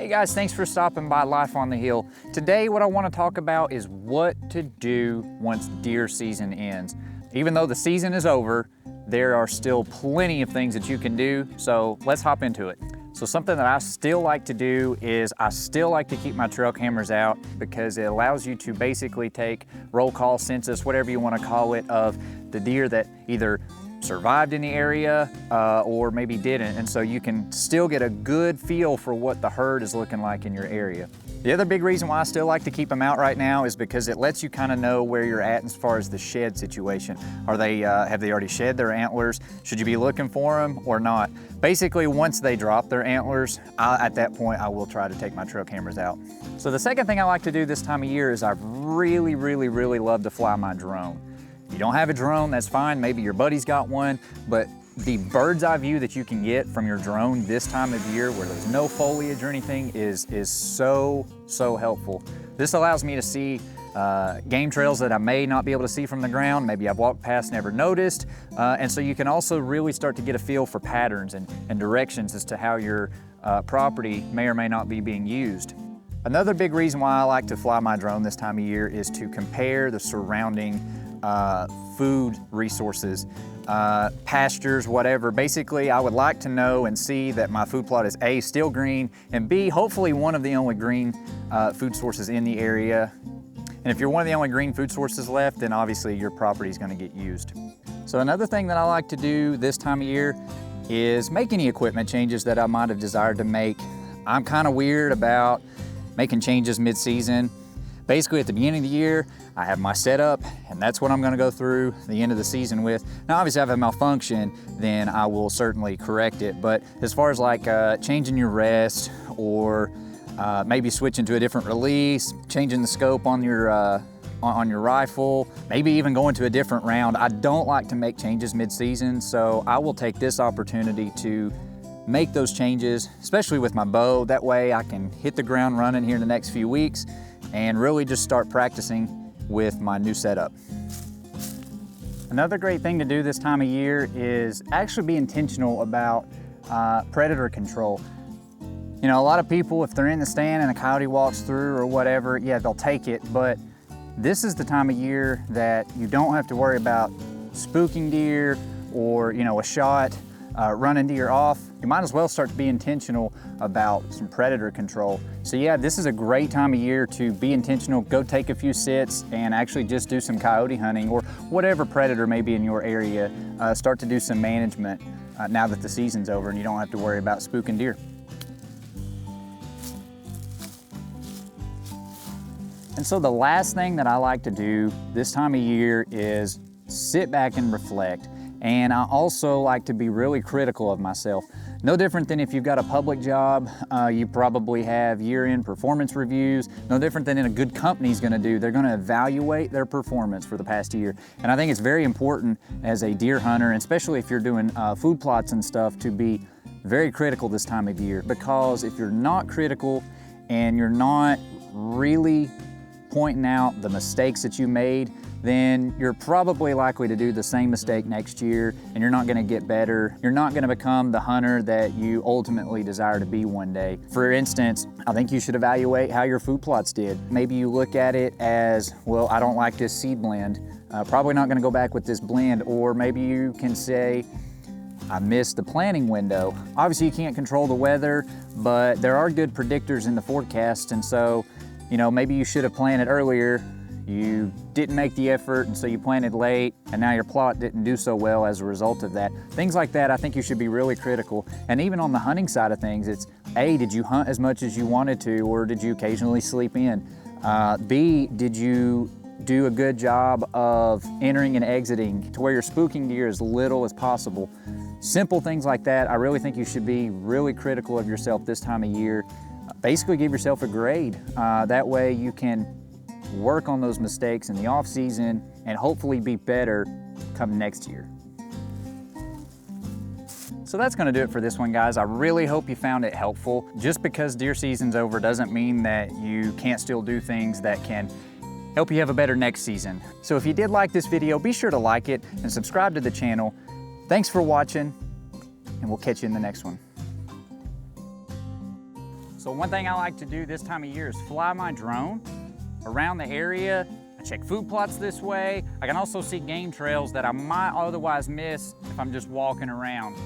Hey guys, thanks for stopping by Life on the Hill. Today what I want to talk about is what to do once deer season ends. Even though the season is over, there are still plenty of things that you can do, so let's hop into it. So something that I still like to do is I still like to keep my trail cameras out because it allows you to basically take roll call, census, whatever you want to call it, of the deer that either survived in the area or maybe didn't, and so you can still get a good feel for what the herd is looking like in your area. The other big reason why I still like to keep them out right now is because it lets you kind of know where you're at as far as the shed situation. Are they, have they already shed their antlers? Should you be looking for them or not? Basically, once they drop their antlers, at that point, I will try to take my trail cameras out. So the second thing I like to do this time of year is I really love to fly my drone. If you don't have a drone, that's fine. Maybe your buddy's got one, but the bird's eye view that you can get from your drone this time of year where there's no foliage or anything is so helpful. This allows me to see game trails that I may not be able to see from the ground. Maybe I've walked past, never noticed. And so you can also really start to get a feel for patterns and directions as to how your property may or may not be being used. Another big reason why I like to fly my drone this time of year is to compare the surrounding food resources, pastures, whatever. Basically, I would like to know and see that my food plot is A, still green, and B, hopefully one of the only green food sources in the area. And if you're one of the only green food sources left, then obviously your property is going to get used. So another thing that I like to do this time of year is make any equipment changes that I might have desired to make. I'm kind of weird about making changes mid-season. Basically, at the beginning of the year, I have my setup, and that's what I'm gonna go through the end of the season with. Now, obviously, if I have a malfunction, then I will certainly correct it. But as far as like changing your rest or maybe switching to a different release, changing the scope on your rifle, maybe even going to a different round, I don't like to make changes mid-season, so I will take this opportunity to make those changes, especially with my bow. That way I can hit the ground running here in the next few weeks and really just start practicing with my new setup. Another great thing to do this time of year is actually be intentional about predator control. You know, a lot of people, if they're in the stand and a coyote walks through or whatever, yeah, they'll take it, but this is the time of year that you don't have to worry about spooking deer or, you know, a shot, running deer off. You might as well start to be intentional about some predator control. So yeah, this is a great time of year to be intentional, go take a few sits and actually just do some coyote hunting or whatever predator may be in your area. Start to do some management now that the season's over and you don't have to worry about spooking deer. And so the last thing that I like to do this time of year is sit back and reflect. And I also like to be really critical of myself. No different than if you've got a public job, you probably have year-end performance reviews. No different than a good company's gonna do. They're gonna evaluate their performance for the past year. And I think it's very important as a deer hunter, and especially if you're doing food plots and stuff, to be very critical this time of year. Because if you're not critical and you're not really pointing out the mistakes that you made, then you're probably likely to do the same mistake next year and you're not gonna get better. You're not gonna become the hunter that you ultimately desire to be one day. For instance, I think you should evaluate how your food plots did. Maybe you look at it as, well, I don't like this seed blend. Probably not gonna go back with this blend. Or maybe you can say, I missed the planting window. Obviously you can't control the weather, but there are good predictors in the forecast, and so, you know, maybe you should have planted earlier. You didn't make the effort, and so you planted late, and now your plot didn't do so well as a result of that. Things like that, I think you should be really critical. And even on the hunting side of things, it's A, did you hunt as much as you wanted to, or did you occasionally sleep in? B, did you do a good job of entering and exiting to where you're spooking deer as little as possible? Simple things like that. I really think you should be really critical of yourself this time of year. Basically give yourself a grade. That way you can work on those mistakes in the off season and hopefully be better come next year. So that's gonna do it for this one, guys. I really hope you found it helpful. Just because deer season's over doesn't mean that you can't still do things that can help you have a better next season. So if you did like this video, be sure to like it and subscribe to the channel. Thanks for watching, and we'll catch you in the next one. So one thing I like to do this time of year is fly my drone around the area. I check food plots this way. I can also see game trails that I might otherwise miss if I'm just walking around.